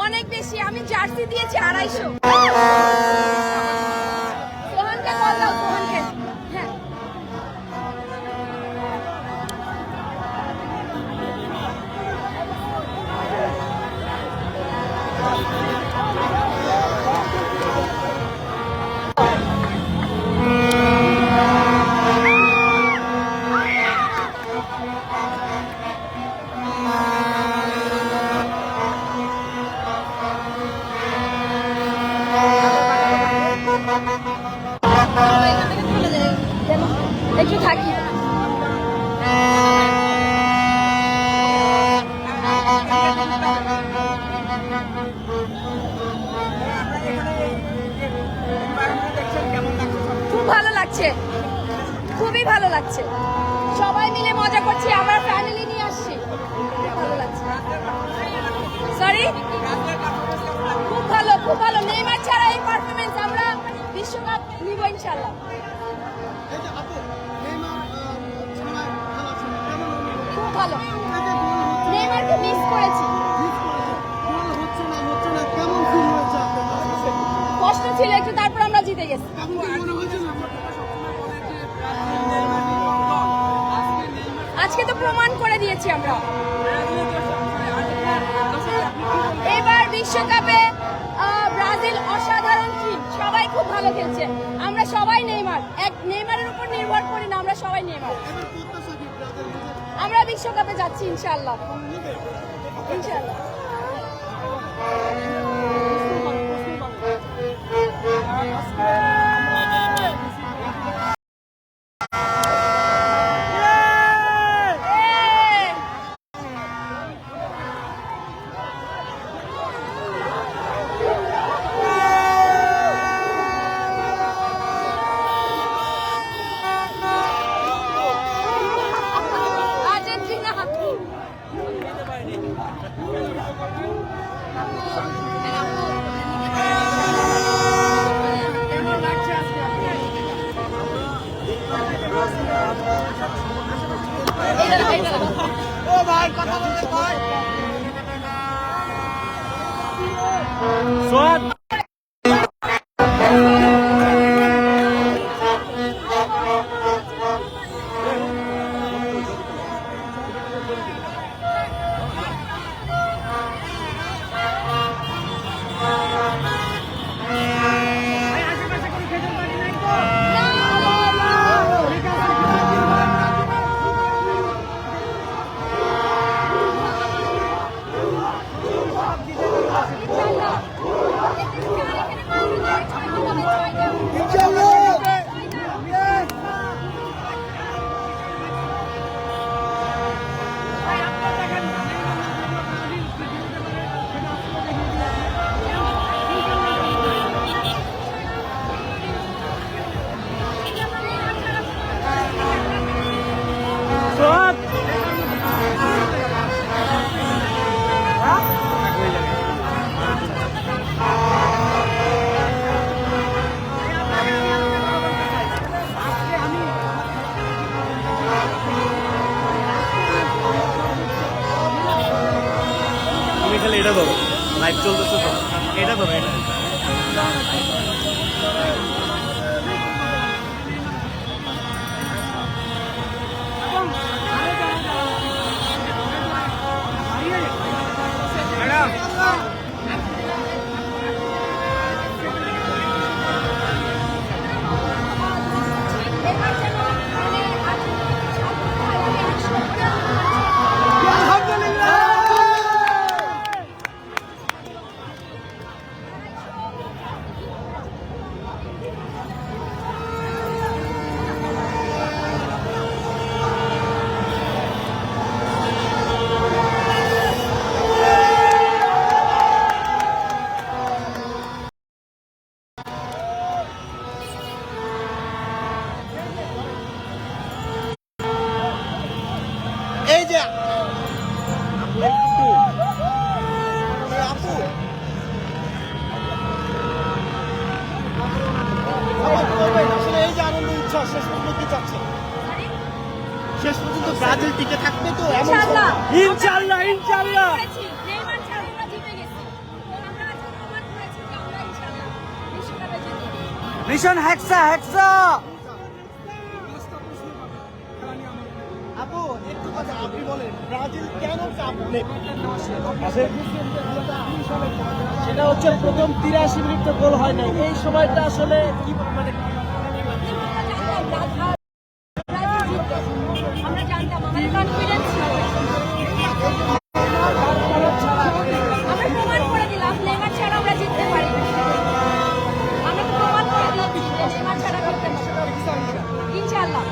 অনেক বেশি। আমি জার্সি দিয়েছি 250। সোহানকে কল দাও, সোহানকে। হ্যাঁ একটু থাকি। খুব ভালো লাগছে, খুবই ভালো লাগছে। সবাই মিলে মজা করছি, আমরা ফ্যামিলি নিয়ে আসছি। ভালো লাগছে। সরি, খুব ভালো, খুব ভালো। নেইমার ছাড়া এই পারফরমেন্স আমরা বিশ্বকাপ নিব ইনশাআল্লাহ। খুব ভালো। নেইমারকে মিস করেছি, কষ্ট ছিল একটু, তারপর আমরা জিতে গেছি। আজকে তো প্রমাণ করে দিয়েছি আমরা। এবার বিশ্বকাপে ব্রাজিল অসাধারণ টিম, সবাই খুব ভালো খেলছে। আমরা সবাই নেইমারের উপর নির্ভর করি না, আমরা সবাই নেইমার। আমরা বিশ্বকাপে যাচ্ছি ইনশাআল্লাহ, ইনশাআল্লাহ। ও ভাই কথা বলতে ভাই সোয়াদ খালি এটা ধরো, লাইভ চলতেছে তো, এটা ধরো, এটা এই যে আনন্দ উচ্ছ্বাস শেষ পর্যন্ত কি চাচ্ছে? শেষ পর্যন্ত ব্রাজিল টিকে থাকবে তো? ইনশাআল্লাহ, ইনশাআল্লাহ, ইনশাআল্লাহ। নেইমার ছাড়া আমরা জিতে গেছি। মিশন হেক্সা হেক্সা। আপু একটু কথা আপনি বলেন, ব্রাজিল কেন কাপ নেবে? সেটা হচ্ছে প্রথম 83 মিনিটে গোল হয় না, এই সময়টা আসলে কি মানে আমরা জানতাম, আমাদের কনফিডেন্স ছিল। আমরা প্রমাণ করে দিলাম নেইমার ছাড়া আমরা জিততে পারি। আমরা তো প্রমাণ করে দিয়েছি যে নেইমার ছাড়া জিততে পারি ইনশাআল্লাহ।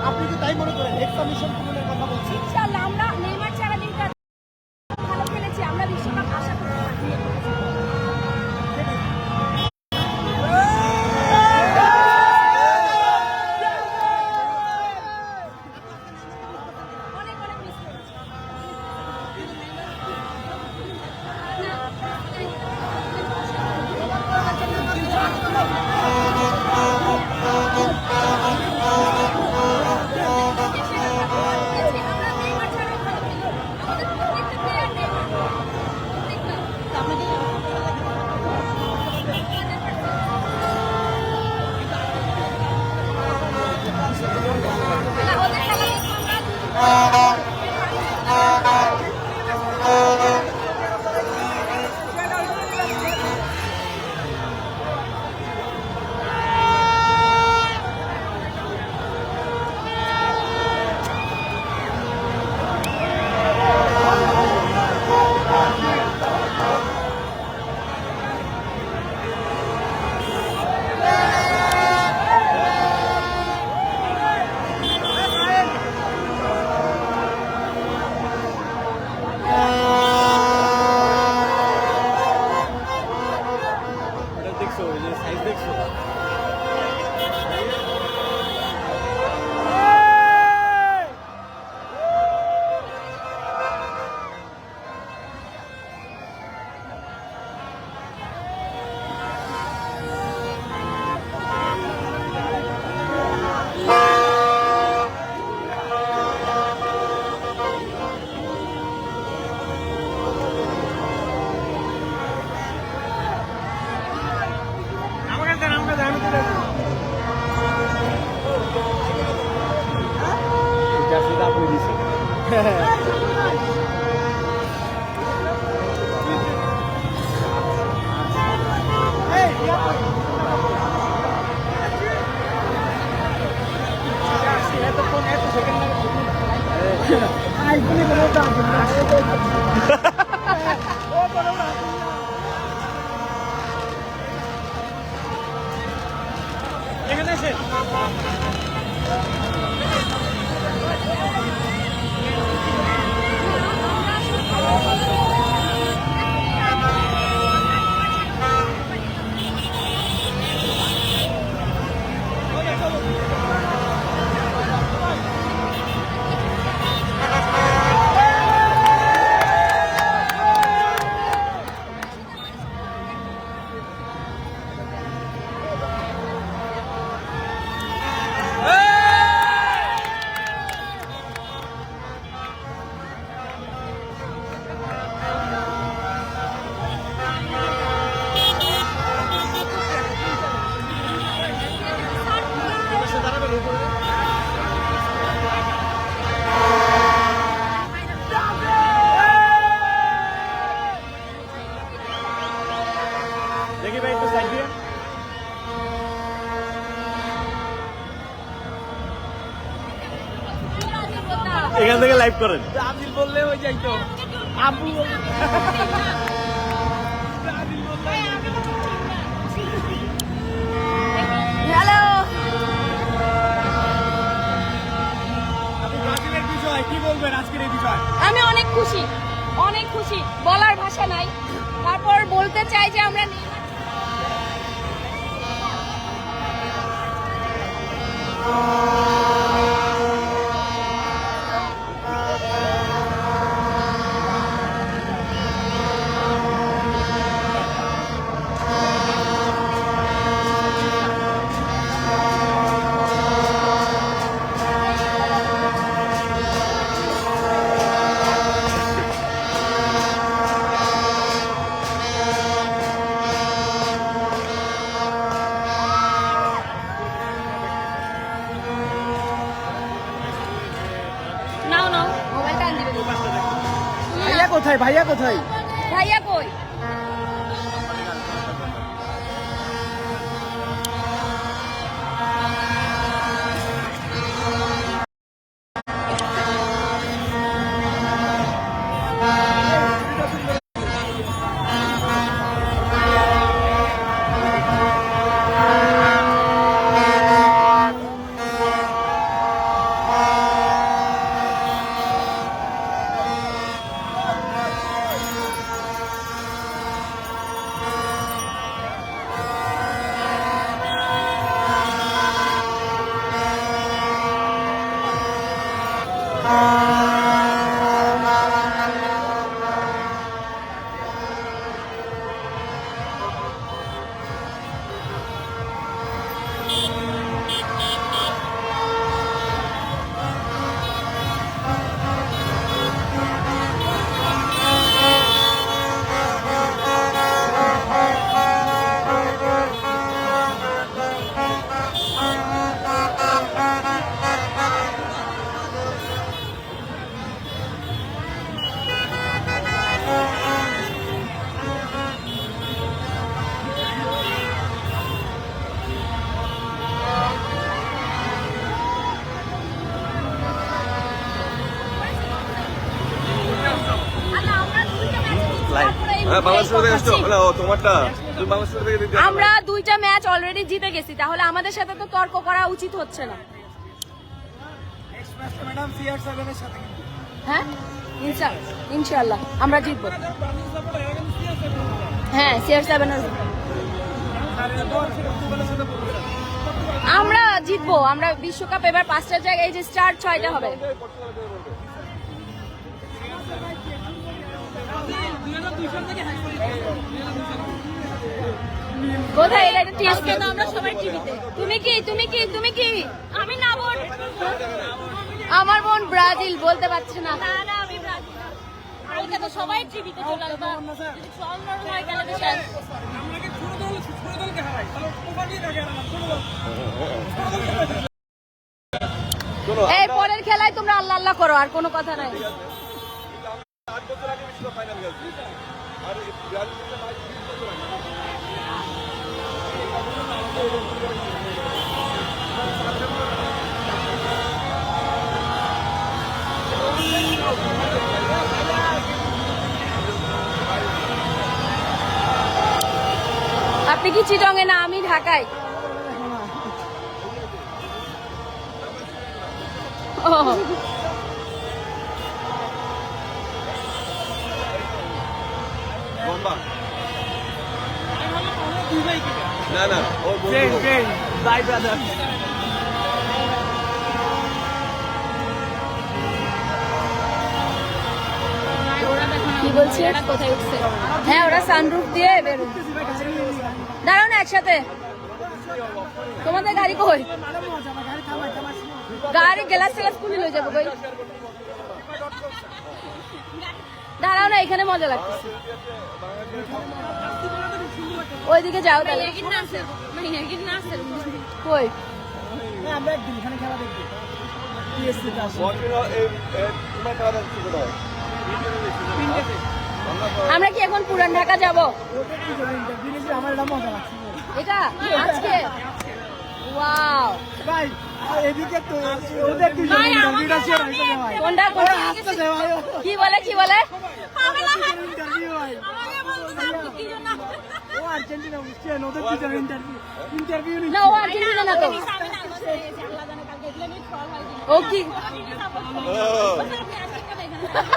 আপনি কি তাই মনে করেন? হেক্সা মিশন পূরণের কথা বলছি। ইনশাআল্লাহ আমরা নেইমার ছাড়া দিনটা ভালো খেলেছি, আমরা বিশ্বকাপ আশা করতে পারি। অনেক অনেক মিস করেছি। আমরা নেইমার ছাড়া ভালো খেলি। আমাদের প্রত্যেকটা প্লেয়ার নেইমার। প্রত্যেকটা। না, ওদের খেলা দেখবো আমরা। দেখছো ওই যে সাইজ দেখছো? আমাকে দেন আমি তো জার্সি দা আপনি দিছে। এখানে এসে দেখি ভাই একটু সাইড দিয়ে। এখান থেকে লাইভ করেন। ব্রাজিল বললে ওই যাইতো আবু হ্যালো। ব্রাজিলের বিষয় কি বলবেন আজকের এই বিষয়? আমি অনেক খুশি, অনেক খুশি, বলার ভাষা নাই। তারপর বলতে চাই যে আমরা কোথায় ভাইয়া কোথায়? ভাইয়া কই? আমরা 2টা ম্যাচ অলরেডি জিতে গেছি, তাহলে আমাদের সাথে তো তর্ক করা উচিত হচ্ছে না। ম্যাডাম CR7 এর সাথে হ্যাঁ, ইনশাআল্লাহ আমরা জিতবো। হ্যাঁ, CR7 আমরা জিতবো। আমরা বিশ্বকাপ এবার 5টা জায়গায়, এই যে স্টার 6টা হবে। কোথায় এটা? টিএসকে তো আমরা সবাই টিভিতে। তুমি কি আমি না বোন, আমার বোন ব্রাজিল বলতে পারছে না। না আমি ব্রাজিল। কালকে তো সবাই টিভিতে চলে আসবে। যদি ফল নরমাল গেলে তো শেষ। আমরা কি ছোট দলকে হারাই, তাহলে কোপা নিয়ে থাকে না ছোট দল। এই পরের খেলায় তোমরা আল্লাহ আল্লাহ করো, আর কোনো কথা নাই। 8 বছর আগে বিশ্বকাপ ফাইনাল গেছে আর আপনি কি চিটংয়ে? না, আমি ঢাকায়। ও না ও বাই ব্রাদার। কি বলছি? কোথায় উঠছে? হ্যাঁ, ওরা সানরুফ দিয়ে বেরো। দাঁড়াও না একসাথে। তোমাদের গাড়ি কই? গাড়ি গ্লাস টেলাস খুলে লয়ে যাবো কই? দাঁড়াও না, এখানে মজা লাগতেছে। ওইদিকে যাও তাহলে। কই? আমরা একদিন এখানে খেলা দেখবো। আমরা কি এখন পুরান ঢাকা যাব? আমার এটা মজা লাগছে। এটা আজকে ওয়াও ভাই এদিকে তো ওদের দুজন ইন্টারভিউটা শেয়ার হইছে ভাই। কোনটা আসতেছে ভাই। কি বলে? ইন্টারভিউ ভাই। ও আর্জেন্টিনা বুঝছেন, ওদের দুজন ইন্টারভিউ না, ও আর্জেন্টিনা না তো। ও কি?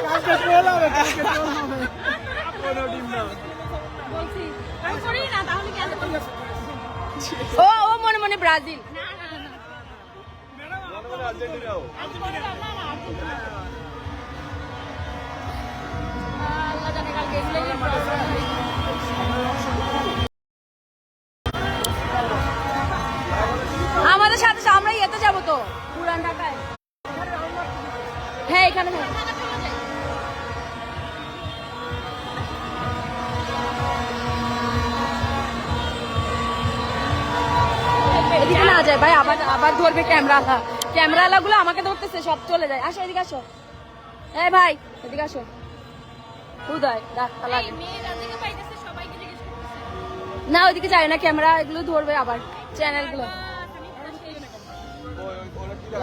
কালকে ট্রোল হবে, কালকে ট্রোল হবে। কোনো টিম না। ও মনে মনে ব্রাজিল। আর্জেন্টিনাও আমাদের সাথে আমরা ইয়েতে যাবো তো পুরান ঢাকায়। হ্যাঁ, এখানে এদিকে না যায় ভাই, আবার ধরবে ক্যামেরা গুলো আমাকে ধরতেছে, সব চলে যায়। আসো এদিকে আসো। ভাই এদিকে আসো। উদয় ধাক্কা লাগে না, ওইদিকে যায় না, ক্যামেরা এগুলো ধরবে আবার চ্যানেলগুলো।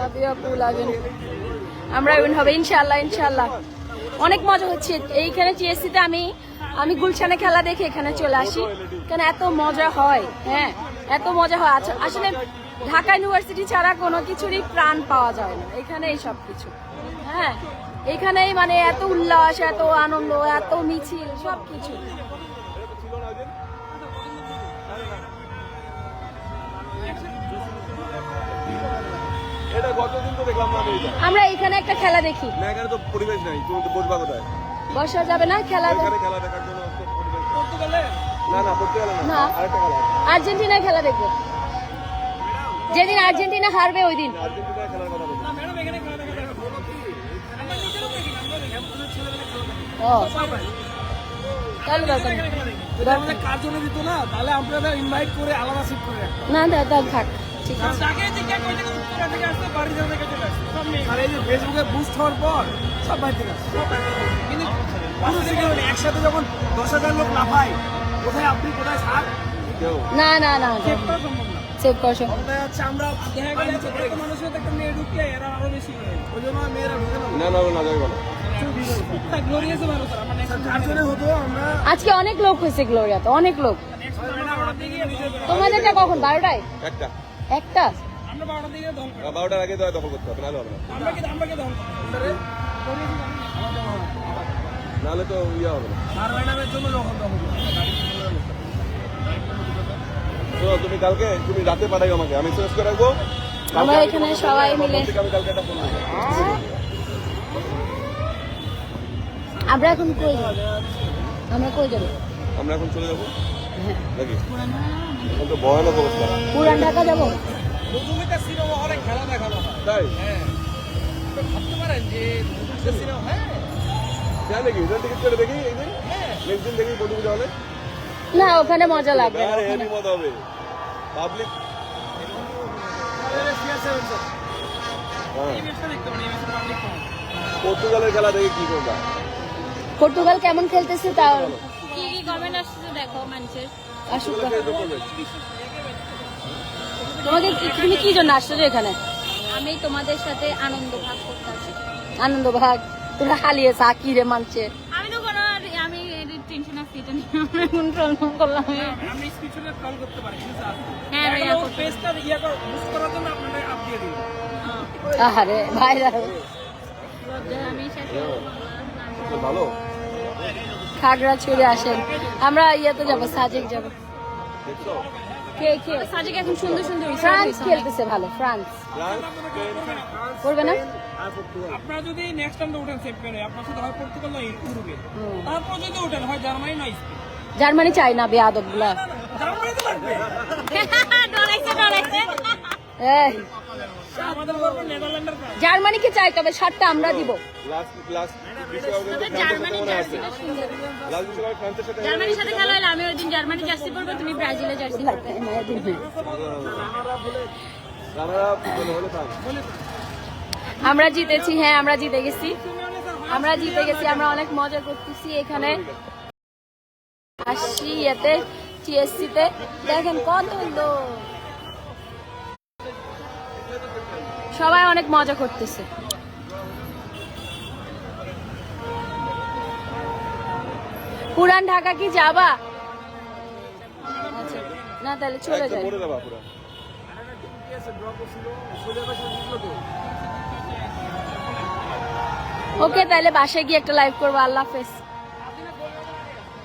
Love you আপু, love you। আমরা উইন হবে ইনশাআল্লাহ, ইনশাআল্লাহ। অনেক মজা হচ্ছে এইখানে টিএসসিতে। আমি গুলশানে খেলা দেখে এখানে চলে আসি, কেন এত মজা হয়। হ্যাঁ, এত মজা হয়। আসলে ঢাকা ইউনিভার্সিটি ছাড়া কোনো কিছুরই প্রাণ পাওয়া যায় না, এখানে এই সব কিছু। হ্যাঁ, এখানেই মানে এত উল্লাস, এত আনন্দ, এত মিছিল, সব কিছু। এটা গতদিন তো দেখলাম না আমি এটা। আমরা এখানে একটা খেলা দেখি, না এখানে তো পরিবেশ নাই, তুমি তো বসবা কোথায়? বসা যাবে না খেলা এখানে খেলা দেখার জন্য তো পরিবেশ নেই। না না পর্তুগালে না। না, আরেকটা খেলা আছে। আর্জেন্টিনায় খেলা দেখবো, যেদিন আর্জেন্টিনা হারবে ওই দিন। আর্জেন্টিনার খেলার কথা বলছি। ও তাহলে দরকার নেই। আমাদের কাজ জন্য দিত না, তাহলে আপনাদের ইনভাইট করে আলাদা সিট করে রাখতো। না দাদা থাক, ঠিক আছে। আর এই যে ফেসবুকে বুস্ট হওয়ার পর সব বাড়ি থেকে আসছে। কিন্তু পুরো সিকিউরিটি একসাথে যখন 10,000 লোক লাফায়, কোথায় আপনি কোথায় স্যার, কেউ না না না চেক করা সম্ভব না। সেভ করছো। ওটা হচ্ছে আমরা দেখা গেল যে একটা মানুষের সাথে একটা মেয়ে ঢুকলে এরা আরো বেশি হয়। ওই জন্য মেয়েরা ঢুকে না। না না না যাবে না। তা গ্লোরিয়াসে ভালো স্যার, মানে চারজনে হতো আমরা। আজকে অনেক লোক হয়েছে গ্লোরিয়াতে, অনেক লোক। আমরা দিকে তোমাদেরটা কখন? 12টায়? একটা একটা? আমরা 12টার দিকে দল করি। 12টার আগে তো দখল করতে হবে, নাহলে হবে না। আমরা কি দল করি? নাহলে তো ইয়ে হবে না। আর ম্যাডামের জন্য যখন দখল করি। তো তুমি কালকে তুমি রাতে পাঠাই আমাকে, আমি চেঞ্জ করে রাখবো। আমরা এখানে সবাই মিলে। আমি কালকে একটা ফোন দেবো। আমরা এখন কই যাব? আমরা কই যাব? আমরা এখন চলে যাবো নাকি? এখন তো ভয়ানক অবস্থা। পুরান ঢাকা যাব? মধুমিতা সিনেমা হলে খেলা দেখানো হয়। তাই হ্যাঁ, ভাবতে পারেন যে মধুমিতা সিনেমা, হ্যাঁ যাই নাকি? ওদের টিকিট করে দেখি একদিন, নেক্সট দিন দেখি পর্তুগাল হলে। না, ওখানে মজা লাগবে না, আরে ওখানে। হেভি মজা হবে। পাবলিক পর্তুগালের খেলা দেখে কি করবা? পর্তুগাল কেমন খেলতেছে তাও কি গভর্নমেন্ট আসছে দেখো মানুষের। আসুক। পর্তুগালের করবে। তুমি কি জন্য আসছো যে এখানে? আমি তোমাদের সাথে আনন্দ ভাগ করতে আসছি। আনন্দ ভাগ তোরা হালিয়েছে আকি রে মানছে। আমি তো কোনো আমি টেনশন আসছি এটা নিয়ে আমরা কোন প্রবলেম করলাম। আমি স্পিচুয়ালি কল করতে পারি, ঠিক আছে? হ্যাঁ ভাইয়া, এখন পেজটা ইয়া কর, বুস্ট করার জন্য আপনাদের আপ দিয়ে দিই। আরে ভাইরা আমি সাথে তো ভালো। খাগড়াছড়ি আসেন, আমরা ইয়েতে যাবো, সাজেক যাবো। দেখছো? কে কে? সাজিক এখন সুন্দর সুন্দর ফ্রান্স খেলতেছে ভালো, ফ্রান্স ফ্রান্স, স্পেন, করবে না? আর পর্তুগাল। আপনারা যদি নেক্সট টাইম উঠেন সেভ করে, আপনার সাথে হয় পর্তুগাল না উরুগুয়ে। তারপর যদি উঠেন হয় জার্মানি না স্পেন। জার্মানি চাই না বেয়াদব গুলা। জার্মানি তো লাগবে। ডরাইছে এই আমাদের করবে নেদারল্যান্ডের কাজ। জার্মানিকে চাই, তবে শার্টটা আমরা দিব। লাস্ট বিশ্বকাপে জার্মানি মনে আছে? জার্সিটা সুন্দর। লাস্ট বিশ্বকাপে ফ্রান্সের সাথে জার্মানির সাথে খেলা হলে আমি ওই দিন জার্মানি জার্সি পরবো, তুমি ব্রাজিলের জার্সি পরবে। রানারা হলে থাক। আমরা জিতেছি, হ্যাঁ আমরা জিতে গেছি, আমরা জিতে গেছি। আমরা অনেক মজা করতেছি এখানে আসছি এতে টিএসসি তে। দেখেন কত লোক, সবাই অনেক মজা করতেছে। পুরান ঢাকা কি যাবা? আচ্ছা, না তাহলে চলে যাই। পড়ে যাবা পুরো। ওকে, তাহলে বাসায় গিয়ে একটা লাইভ করবো। আল্লাহ হাফেজ।